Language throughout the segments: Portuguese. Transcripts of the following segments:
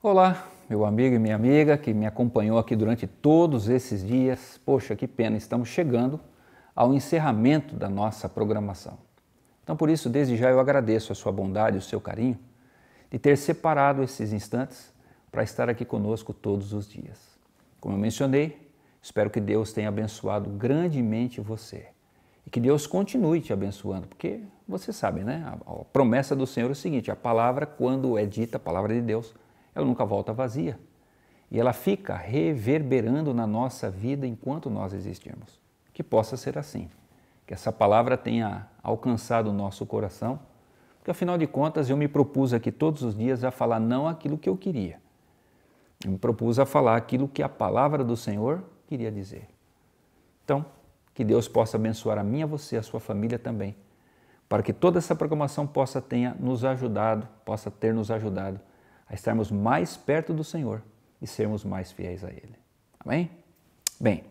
Olá, meu amigo e minha amiga que me acompanhou aqui durante todos esses dias. Poxa, que pena, estamos chegando ao encerramento da nossa programação. Então, por isso, desde já eu agradeço a sua bondade, o seu carinho, de ter separado esses instantes para estar aqui conosco todos os dias. Como eu mencionei, espero que Deus tenha abençoado grandemente você e que Deus continue te abençoando, porque você sabe, né? A promessa do Senhor é o seguinte: a palavra, quando é dita, a palavra de Deus, ela nunca volta vazia e ela fica reverberando na nossa vida enquanto nós existirmos. Que possa ser assim, que essa palavra tenha alcançado o nosso coração, porque afinal de contas eu me propus aqui todos os dias a falar não aquilo que eu queria, eu me propus a falar aquilo que a palavra do Senhor queria dizer. Então, que Deus possa abençoar a mim, a você, a sua família também, para que toda essa programação possa ter nos ajudado a estarmos mais perto do Senhor e sermos mais fiéis a Ele. Amém? Bem,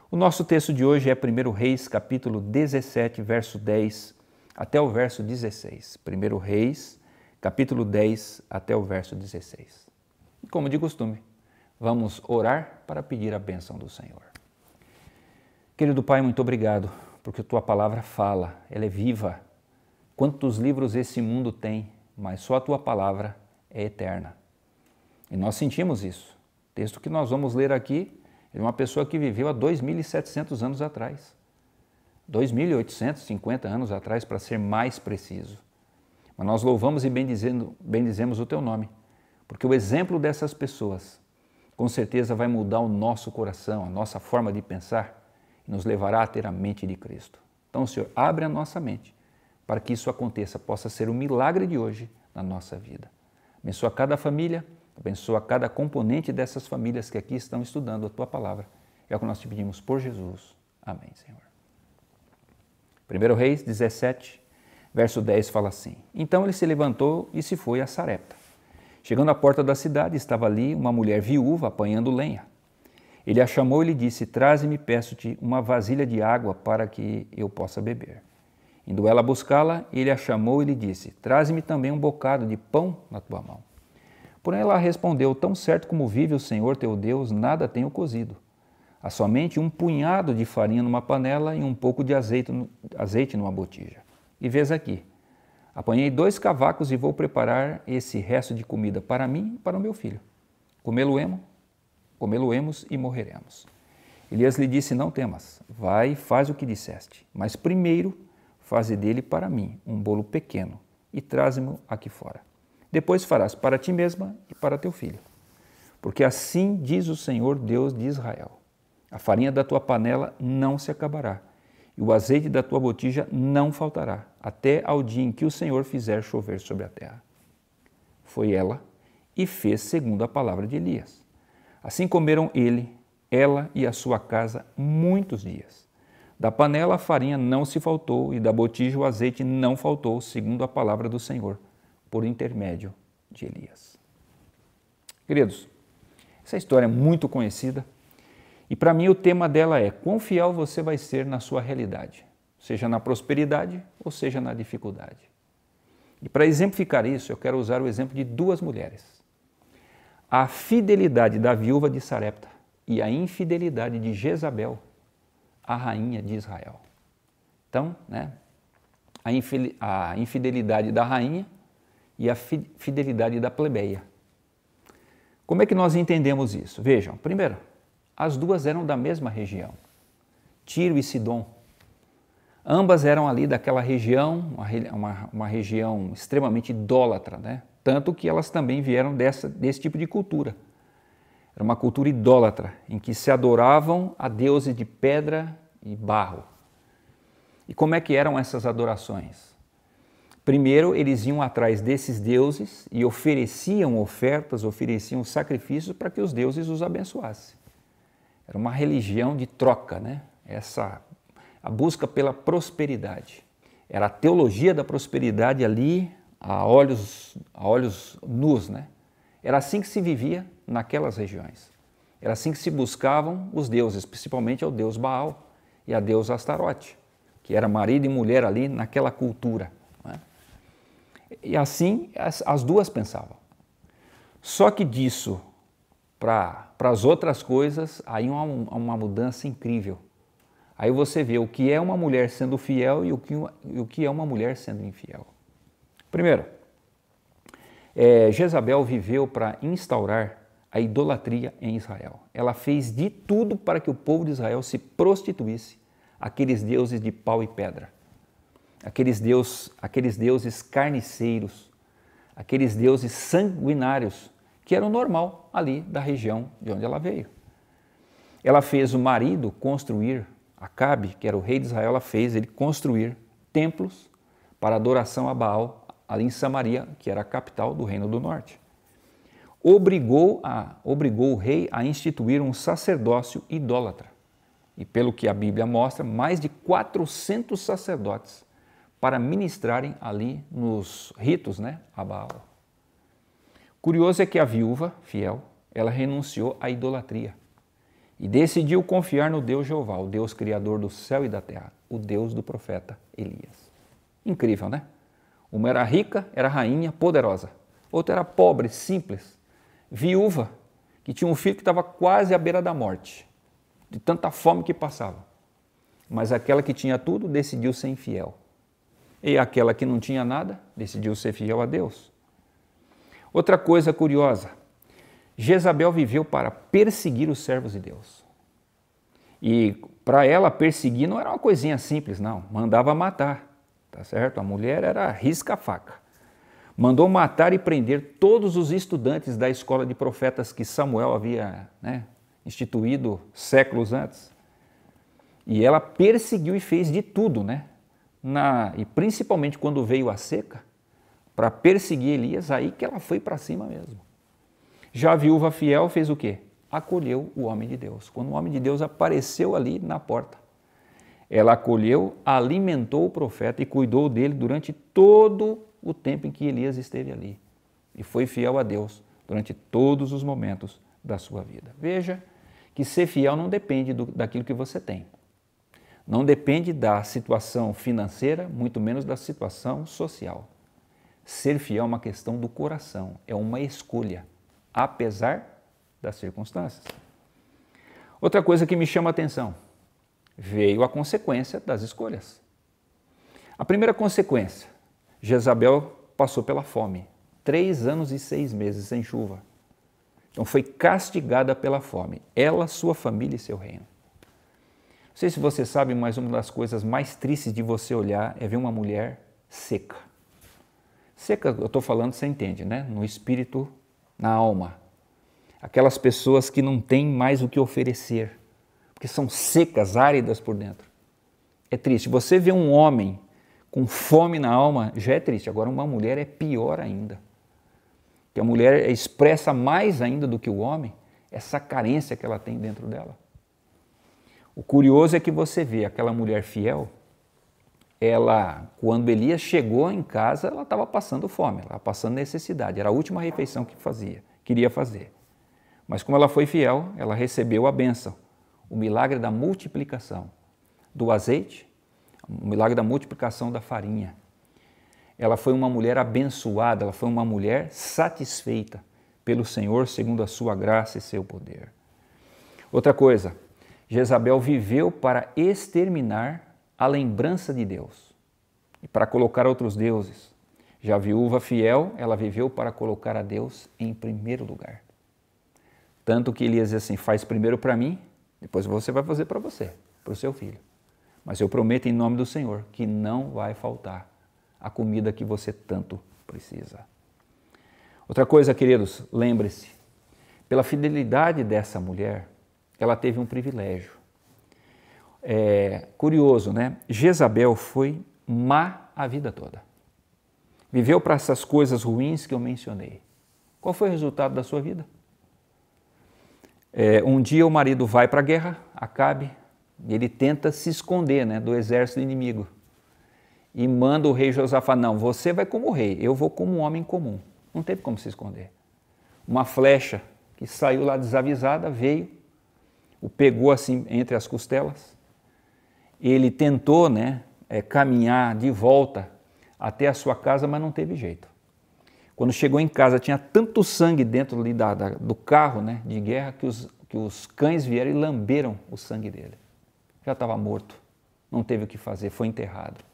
o nosso texto de hoje é 1 Reis, capítulo 17, verso 10 até o verso 16. 1 Reis, capítulo 10 até o verso 16. E como de costume, vamos orar para pedir a bênção do Senhor. Querido Pai, muito obrigado, porque a Tua palavra fala, ela é viva. Quantos livros esse mundo tem, mas só a Tua palavra é eterna. E nós sentimos isso. O texto que nós vamos ler aqui é de uma pessoa que viveu há 2.700 anos atrás. 2.850 anos atrás, para ser mais preciso. Mas nós louvamos e bendizemos o Teu nome, porque o exemplo dessas pessoas com certeza vai mudar o nosso coração, a nossa forma de pensar e nos levará a ter a mente de Cristo. Então, Senhor, abre a nossa mente para que isso aconteça, possa ser o milagre de hoje na nossa vida. Abençoa cada família, abençoa cada componente dessas famílias que aqui estão estudando a Tua palavra. É o que nós te pedimos por Jesus. Amém, Senhor. 1 Reis 17, verso 10 fala assim: Então ele se levantou e se foi a Sarepta. Chegando à porta da cidade, estava ali uma mulher viúva apanhando lenha. Ele a chamou e lhe disse: Traze-me, peço-te, uma vasilha de água para que eu possa beber. Indo ela buscá-la, ele a chamou e lhe disse: Traze-me também um bocado de pão na tua mão. Porém ela respondeu: Tão certo como vive o Senhor teu Deus, nada tenho cozido. Há somente um punhado de farinha numa panela e um pouco de azeite numa botija. E vês aqui, apanhei 2 cavacos e vou preparar esse resto de comida para mim e para o meu filho. Comê-lo-emos e morreremos. Elias lhe disse: Não temas, vai e faz o que disseste, mas primeiro faze dele para mim um bolo pequeno e traze-mo aqui fora. Depois farás para ti mesma e para teu filho. Porque assim diz o Senhor Deus de Israel: a farinha da tua panela não se acabará, e o azeite da tua botija não faltará, até ao dia em que o Senhor fizer chover sobre a terra. Foi ela e fez segundo a palavra de Elias. Assim comeram ela e a sua casa muitos dias. Da panela a farinha não se faltou, e da botija o azeite não faltou, segundo a palavra do Senhor, por intermédio de Elias. Queridos, essa história é muito conhecida, e para mim o tema dela é: quão fiel você vai ser na sua realidade, seja na prosperidade ou seja na dificuldade. E para exemplificar isso, eu quero usar o exemplo de 2 mulheres. A fidelidade da viúva de Sarepta e a infidelidade de Jezabel, a rainha de Israel. Então, a infidelidade da rainha e a fidelidade da plebeia. Como é que nós entendemos isso? Vejam, primeiro, as 2 eram da mesma região, Tiro e Sidom. Ambas eram ali daquela região, uma região extremamente idólatra, né? Tanto que elas também vieram desse tipo de cultura. Era uma cultura idólatra, em que se adoravam a deuses de pedra e barro. E como é que eram essas adorações? Primeiro, eles iam atrás desses deuses e ofereciam ofertas, ofereciam sacrifícios para que os deuses os abençoassem. Era uma religião de troca, né? A busca pela prosperidade. Era a teologia da prosperidade ali, a olhos nus, né? Era assim que se vivia naquelas regiões. Era assim que se buscavam os deuses, principalmente ao deus Baal e a deusa Astarote, que era marido e mulher ali naquela cultura, né? E assim as 2 pensavam. Só que disso para as outras coisas, aí uma mudança incrível. Aí você vê o que é uma mulher sendo fiel e o que é uma mulher sendo infiel. Primeiro, Jezabel viveu para instaurar a idolatria em Israel. Ela fez de tudo para que o povo de Israel se prostituísse àqueles deuses de pau e pedra, aqueles deuses carniceiros, aqueles deuses sanguinários, que eram normal ali da região de onde ela veio. Ela fez o marido construir, Acabe, que era o rei de Israel, ela fez ele construir templos para adoração a Baal, ali em Samaria, que era a capital do Reino do Norte. Obrigou o rei a instituir um sacerdócio idólatra. E pelo que a Bíblia mostra, mais de 400 sacerdotes para ministrarem ali nos ritos, a Baal. Curioso é que a viúva fiel, ela renunciou à idolatria e decidiu confiar no Deus Jeová, o Deus criador do céu e da terra, o Deus do profeta Elias. Incrível, né? Uma era rica, era rainha, poderosa. Outra era pobre, simples, viúva, que tinha um filho que estava quase à beira da morte, de tanta fome que passava. Mas aquela que tinha tudo decidiu ser infiel. E aquela que não tinha nada decidiu ser fiel a Deus. Outra coisa curiosa, Jezabel viveu para perseguir os servos de Deus. E para ela perseguir não era uma coisinha simples, não. Mandava matar, tá certo? A mulher era risca-faca. Mandou matar e prender todos os estudantes da escola de profetas que Samuel havia instituído séculos antes. E ela perseguiu e fez de tudo, e principalmente quando veio a seca, para perseguir Elias, aí que ela foi para cima mesmo. Já a viúva fiel fez o quê? Acolheu o homem de Deus. Quando o homem de Deus apareceu ali na porta, ela acolheu, alimentou o profeta e cuidou dele durante todo o tempo em que Elias esteve ali. E foi fiel a Deus durante todos os momentos da sua vida. Veja que ser fiel não depende daquilo que você tem. Não depende da situação financeira, muito menos da situação social. Ser fiel é uma questão do coração, é uma escolha, apesar das circunstâncias. Outra coisa que me chama a atenção, veio a consequência das escolhas. A primeira consequência, Jezabel passou pela fome, 3 anos e 6 meses sem chuva. Então foi castigada pela fome, ela, sua família e seu reino. Não sei se você sabe, mas uma das coisas mais tristes de você olhar é ver uma mulher seca. Seca, eu estou falando, você entende, no espírito, na alma. Aquelas pessoas que não têm mais o que oferecer, porque são secas, áridas por dentro. É triste. Você vê um homem com fome na alma, já é triste. Agora uma mulher é pior ainda. Que a mulher expressa mais ainda do que o homem essa carência que ela tem dentro dela. O curioso é que você vê aquela mulher fiel, ela, quando Elias chegou em casa, ela estava passando fome, ela estava passando necessidade, era a última refeição que queria fazer. Mas como ela foi fiel, ela recebeu a bênção, o milagre da multiplicação do azeite, o milagre da multiplicação da farinha. Ela foi uma mulher abençoada, ela foi uma mulher satisfeita pelo Senhor segundo a sua graça e seu poder. Outra coisa, Jezabel viveu para exterminar a lembrança de Deus e para colocar outros deuses. Já a viúva fiel, ela viveu para colocar a Deus em primeiro lugar. Tanto que Elias diz assim, faz primeiro para mim, depois você vai fazer para você, para o seu filho. Mas eu prometo em nome do Senhor que não vai faltar a comida que você tanto precisa. Outra coisa, queridos, lembre-se, pela fidelidade dessa mulher, ela teve um privilégio. Curioso, Jezabel foi má a vida toda. Viveu para essas coisas ruins que eu mencionei. Qual foi o resultado da sua vida? Um dia o marido vai para a guerra, Acabe, e ele tenta se esconder do exército inimigo. E manda o rei Josafá, não, você vai como rei, eu vou como um homem comum. Não teve como se esconder. Uma flecha que saiu lá desavisada, veio, o pegou assim entre as costelas. Ele tentou caminhar de volta até a sua casa, mas não teve jeito. Quando chegou em casa, tinha tanto sangue dentro ali do carro, né, de guerra, que os cães vieram e lamberam o sangue dele. Já estava morto, não teve o que fazer, foi enterrado.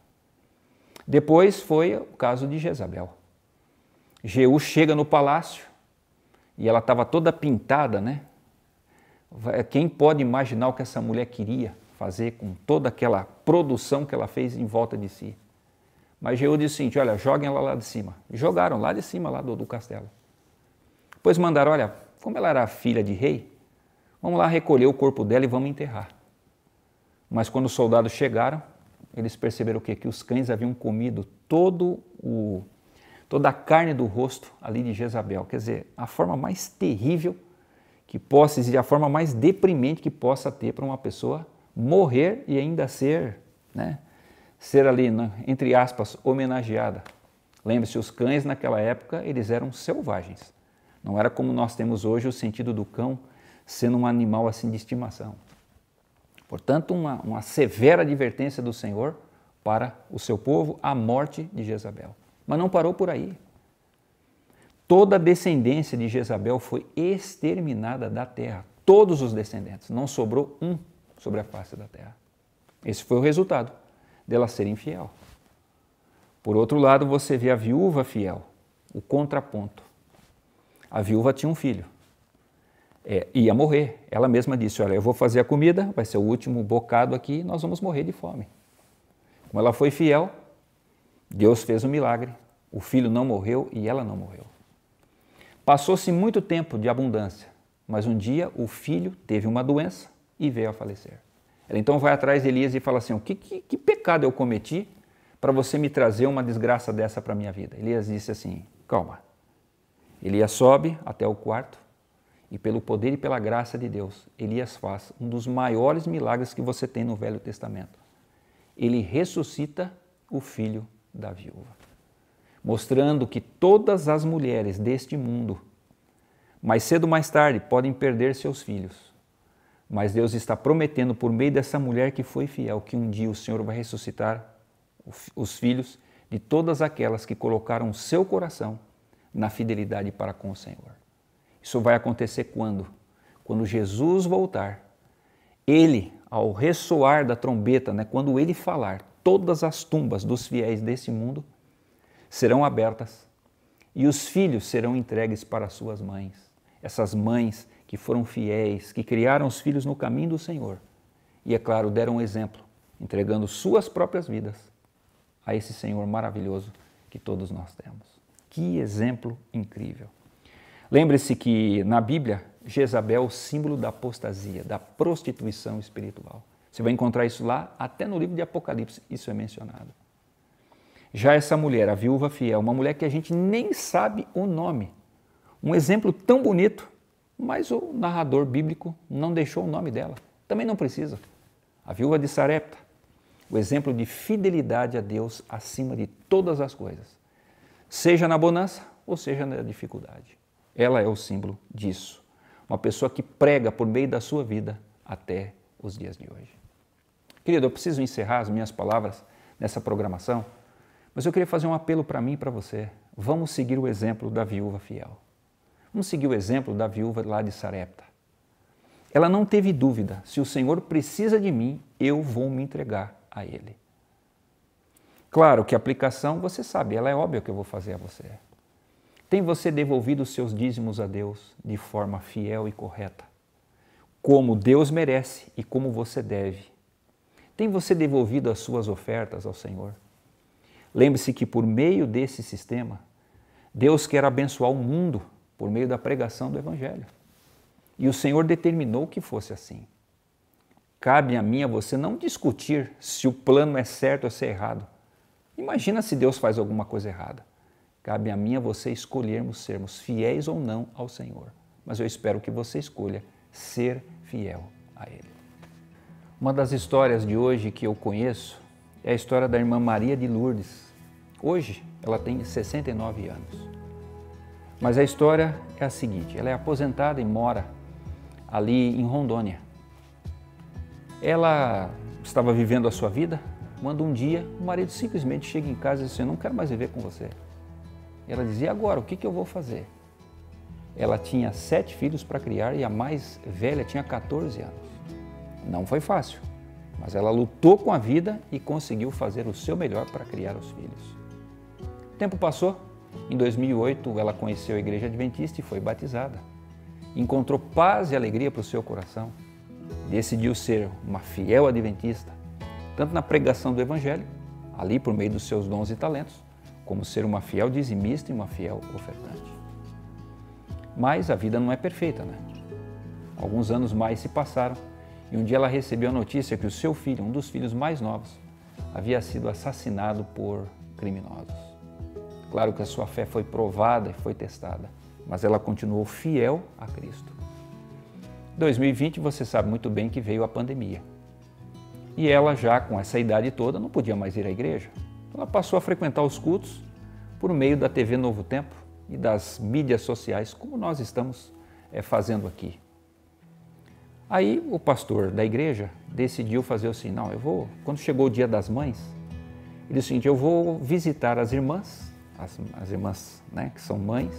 Depois foi o caso de Jezabel. Jeú chega no palácio e ela estava toda pintada, né? Quem pode imaginar o que essa mulher queria fazer com toda aquela produção que ela fez em volta de si? Mas Jeú disse o seguinte: olha, joguem ela lá de cima. Jogaram lá de cima lá do castelo. Depois mandaram: olha, como ela era filha de rei, vamos lá recolher o corpo dela e vamos enterrar. Mas quando os soldados chegaram, eles perceberam o quê? Que os cães haviam comido toda a carne do rosto ali de Jezabel. Quer dizer, a forma mais terrível que possa existir, a forma mais deprimente que possa ter para uma pessoa morrer e ainda ser, né, ser ali, entre aspas, homenageada. Lembre-se, os cães naquela época, eles eram selvagens. Não era como nós temos hoje o sentido do cão sendo um animal assim de estimação. Portanto, uma severa advertência do Senhor para o seu povo, a morte de Jezabel. Mas não parou por aí. Toda a descendência de Jezabel foi exterminada da terra. Todos os descendentes. Não sobrou um sobre a face da terra. Esse foi o resultado dela ser infiel. Por outro lado, você vê a viúva fiel, o contraponto. A viúva tinha um filho. Ia morrer. Ela mesma disse: olha, eu vou fazer a comida, vai ser o último bocado aqui e nós vamos morrer de fome. Como ela foi fiel, Deus fez um milagre. O filho não morreu e ela não morreu. Passou-se muito tempo de abundância, mas um dia o filho teve uma doença e veio a falecer. Ela então vai atrás de Elias e fala assim: que pecado eu cometi para você me trazer uma desgraça dessa para a minha vida? Elias disse assim: calma. Elias sobe até o quarto e pelo poder e pela graça de Deus, Elias faz um dos maiores milagres que você tem no Velho Testamento. Ele ressuscita o filho da viúva, mostrando que todas as mulheres deste mundo, mais cedo ou mais tarde, podem perder seus filhos. Mas Deus está prometendo por meio dessa mulher que foi fiel, que um dia o Senhor vai ressuscitar os filhos de todas aquelas que colocaram o seu coração na fidelidade para com o Senhor. Isso vai acontecer quando? Quando Jesus voltar. Ele, ao ressoar da trombeta, né, quando ele falar, todas as tumbas dos fiéis desse mundo serão abertas e os filhos serão entregues para suas mães. Essas mães que foram fiéis, que criaram os filhos no caminho do Senhor e, é claro, deram um exemplo, entregando suas próprias vidas a esse Senhor maravilhoso que todos nós temos. Que exemplo incrível! Lembre-se que na Bíblia, Jezabel é o símbolo da apostasia, da prostituição espiritual. Você vai encontrar isso lá, até no livro de Apocalipse, isso é mencionado. Já essa mulher, a viúva fiel, uma mulher que a gente nem sabe o nome. Um exemplo tão bonito, mas o narrador bíblico não deixou o nome dela. Também não precisa. A viúva de Sarepta, o exemplo de fidelidade a Deus acima de todas as coisas. Seja na bonança ou seja na dificuldade. Ela é o símbolo disso. Uma pessoa que prega por meio da sua vida até os dias de hoje. Querido, eu preciso encerrar as minhas palavras nessa programação, mas eu queria fazer um apelo para mim e para você. Vamos seguir o exemplo da viúva fiel. Vamos seguir o exemplo da viúva lá de Sarepta. Ela não teve dúvida: se o Senhor precisa de mim, eu vou me entregar a Ele. Claro que a aplicação, você sabe, ela é óbvia que eu vou fazer a você. Tem você devolvido os seus dízimos a Deus de forma fiel e correta? Como Deus merece e como você deve? Tem você devolvido as suas ofertas ao Senhor? Lembre-se que por meio desse sistema, Deus quer abençoar o mundo por meio da pregação do Evangelho. E o Senhor determinou que fosse assim. Cabe a mim e a você não discutir se o plano é certo ou se é errado. Imagina se Deus faz alguma coisa errada. Cabe a mim e a você escolhermos sermos fiéis ou não ao Senhor. Mas eu espero que você escolha ser fiel a Ele. Uma das histórias de hoje que eu conheço é a história da irmã Maria de Lourdes. Hoje ela tem 69 anos. Mas a história é a seguinte: ela é aposentada e mora ali em Rondônia. Ela estava vivendo a sua vida quando um dia o marido simplesmente chega em casa e diz assim: eu não quero mais viver com você. E ela dizia, e agora, o que eu vou fazer? Ela tinha 7 filhos para criar e a mais velha tinha 14 anos. Não foi fácil, mas ela lutou com a vida e conseguiu fazer o seu melhor para criar os filhos. O tempo passou, em 2008 ela conheceu a Igreja Adventista e foi batizada. Encontrou paz e alegria para o seu coração. Decidiu ser uma fiel adventista, tanto na pregação do Evangelho, ali por meio dos seus dons e talentos, como ser uma fiel dizimista e uma fiel ofertante. Mas a vida não é perfeita, né? Alguns anos mais se passaram e um dia ela recebeu a notícia que o seu filho, um dos filhos mais novos, havia sido assassinado por criminosos. Claro que a sua fé foi provada e foi testada, mas ela continuou fiel a Cristo. Em 2020, você sabe muito bem que veio a pandemia. E ela, já com essa idade toda, não podia mais ir à igreja. Ela passou a frequentar os cultos por meio da TV Novo Tempo e das mídias sociais, como nós estamos fazendo aqui. Aí o pastor da igreja decidiu fazer assim, não, quando chegou o Dia das Mães, ele disse o seguinte, eu vou visitar as irmãs, as irmãs, né, que são mães,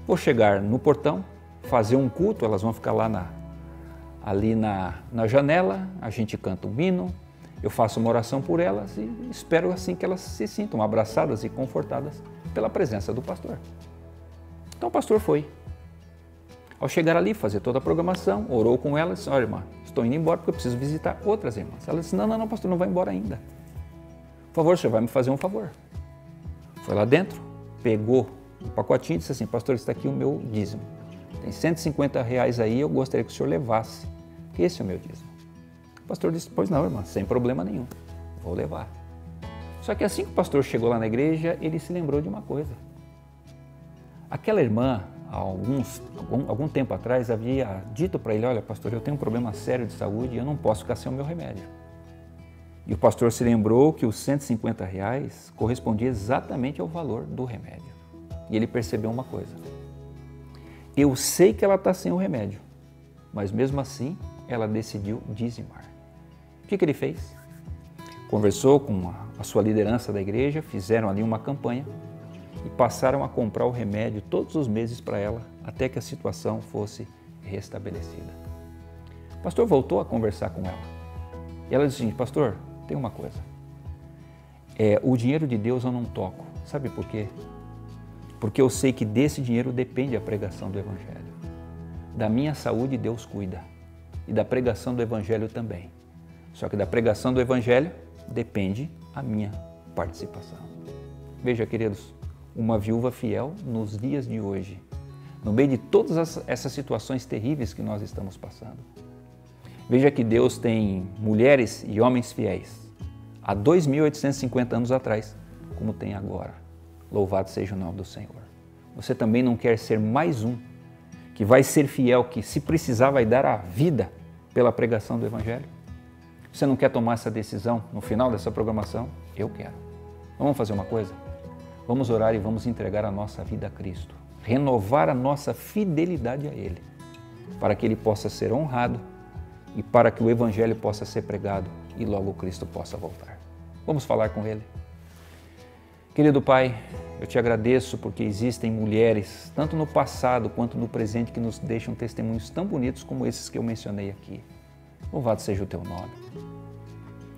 vou chegar no portão, fazer um culto, elas vão ficar lá ali na janela, a gente canta um hino, eu faço uma oração por elas e espero assim que elas se sintam abraçadas e confortadas pela presença do pastor. Então o pastor foi. Ao chegar ali, fazer toda a programação, orou com elas, disse, olha irmã, estou indo embora porque eu preciso visitar outras irmãs. Ela disse, não, pastor, não vai embora ainda. Por favor, o senhor vai me fazer um favor. Foi lá dentro, pegou um pacotinho e disse assim, pastor, está aqui o meu dízimo. Tem R$150 aí, eu gostaria que o senhor levasse, porque esse é o meu dízimo. O pastor disse, pois não, irmã, sem problema nenhum, vou levar. Só que assim que o pastor chegou lá na igreja, ele se lembrou de uma coisa. Aquela irmã, há algum tempo atrás, havia dito para ele, olha pastor, eu tenho um problema sério de saúde e eu não posso ficar sem o meu remédio. E o pastor se lembrou que os R$150 correspondia exatamente ao valor do remédio. E ele percebeu uma coisa. Eu sei que ela está sem o remédio, mas mesmo assim ela decidiu dizimar. O que ele fez? Conversou com a sua liderança da igreja, fizeram ali uma campanha e passaram a comprar o remédio todos os meses para ela, até que a situação fosse restabelecida. O pastor voltou a conversar com ela. E ela disse assim, pastor, tem uma coisa. O dinheiro de Deus eu não toco. Sabe por quê? Porque eu sei que desse dinheiro depende a pregação do Evangelho. Da minha saúde Deus cuida e da pregação do Evangelho também. Só que da pregação do Evangelho depende a minha participação. Veja, queridos, uma viúva fiel nos dias de hoje, no meio de todas essas situações terríveis que nós estamos passando. Veja que Deus tem mulheres e homens fiéis há 2.850 anos atrás, como tem agora. Louvado seja o nome do Senhor. Você também não quer ser mais um que vai ser fiel, que se precisar vai dar a vida pela pregação do Evangelho? Você não quer tomar essa decisão no final dessa programação? Eu quero. Vamos fazer uma coisa? Vamos orar e vamos entregar a nossa vida a Cristo. Renovar a nossa fidelidade a Ele, para que Ele possa ser honrado e para que o Evangelho possa ser pregado e logo Cristo possa voltar. Vamos falar com Ele. Querido Pai, eu te agradeço porque existem mulheres, tanto no passado quanto no presente, que nos deixam testemunhos tão bonitos como esses que eu mencionei aqui. Louvado seja o Teu nome.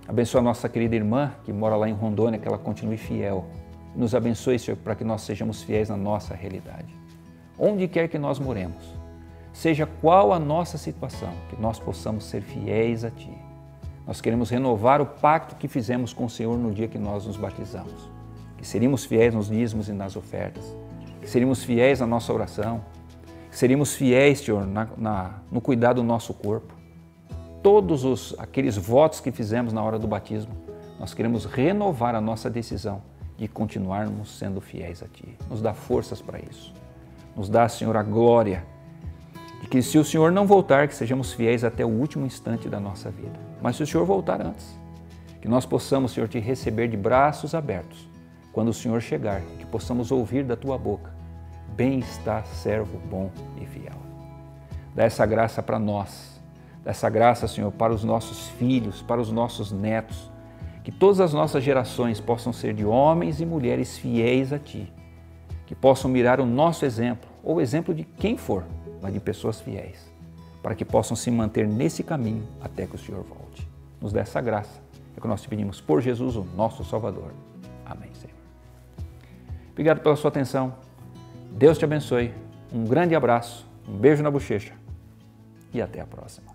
Abençoa a nossa querida irmã que mora lá em Rondônia, que ela continue fiel. Nos abençoe, Senhor, para que nós sejamos fiéis na nossa realidade. Onde quer que nós moremos, seja qual a nossa situação, que nós possamos ser fiéis a Ti. Nós queremos renovar o pacto que fizemos com o Senhor no dia que nós nos batizamos. Que seríamos fiéis nos dízimos e nas ofertas, que seríamos fiéis na nossa oração, que seríamos fiéis, Senhor, no cuidado do nosso corpo. Todos aqueles votos que fizemos na hora do batismo, nós queremos renovar a nossa decisão de continuarmos sendo fiéis a Ti. Nos dá forças para isso. Nos dá, Senhor, a glória de que se o Senhor não voltar, que sejamos fiéis até o último instante da nossa vida. Mas se o Senhor voltar antes, que nós possamos, Senhor, Te receber de braços abertos, quando o Senhor chegar, que possamos ouvir da Tua boca, bem está, servo bom e fiel. Dá essa graça para nós, dá essa graça, Senhor, para os nossos filhos, para os nossos netos, que todas as nossas gerações possam ser de homens e mulheres fiéis a Ti, que possam mirar o nosso exemplo, ou o exemplo de quem for, mas de pessoas fiéis, para que possam se manter nesse caminho até que o Senhor volte. Nos dê essa graça, é o que nós te pedimos por Jesus, o nosso Salvador. Amém, Senhor. Obrigado pela sua atenção. Deus te abençoe. Um grande abraço, um beijo na bochecha e até a próxima.